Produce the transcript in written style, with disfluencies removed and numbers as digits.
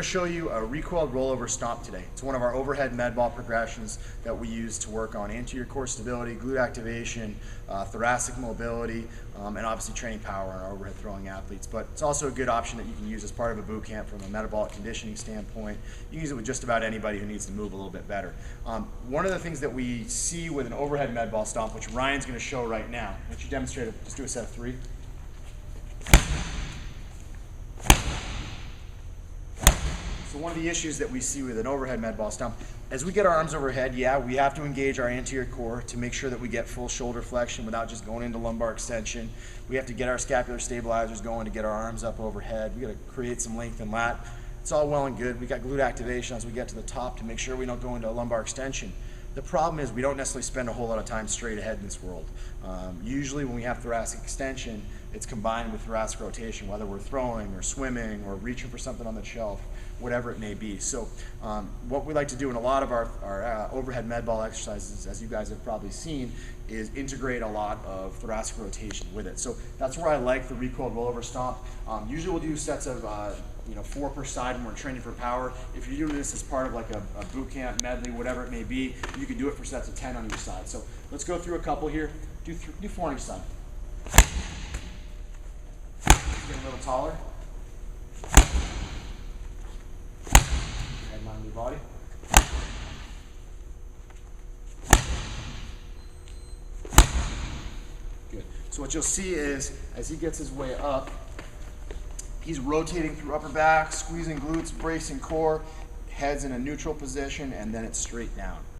going to show you a recoiled rollover stomp today. It's one of our overhead med ball progressions that we use to work on anterior core stability, glute activation, thoracic mobility, and obviously training power on our overhead throwing athletes. But it's also a good option that you can use as part of a boot camp from a metabolic conditioning standpoint. You can use it with just about anybody who needs to move a little bit better. One of the things that we see with an overhead med ball stomp, which Ryan's going to show right now, which you demonstrated, just do a set of 3. So one of the issues that we see with an overhead med ball stomp, as we get our arms overhead, yeah, we have to engage our anterior core to make sure that we get full shoulder flexion without just going into lumbar extension. We have to get our scapular stabilizers going to get our arms up overhead. We got to create some length and lat. It's all well and good. We got glute activation as we get to the top to make sure we don't go into a lumbar extension. The problem is we don't necessarily spend a whole lot of time straight ahead in this world. Usually when we have thoracic extension, it's combined with thoracic rotation, whether we're throwing or swimming or reaching for something on the shelf, whatever it may be. So what we like to do in a lot of our overhead med ball exercises, as you guys have probably seen, is integrate a lot of thoracic rotation with it. So that's where I like the recoiled rollover stomp. Usually we'll do sets of 4 per side when we're training for power. If you're doing this as part of like a boot camp, medley, whatever it may be, you can do it for sets of 10 on each side. So let's go through a couple here. Do 4 on each side. Get a little taller. Head line your body. Good. So what you'll see is, as he gets his way up, he's rotating through upper back, squeezing glutes, bracing core, head's in a neutral position, and then it's straight down.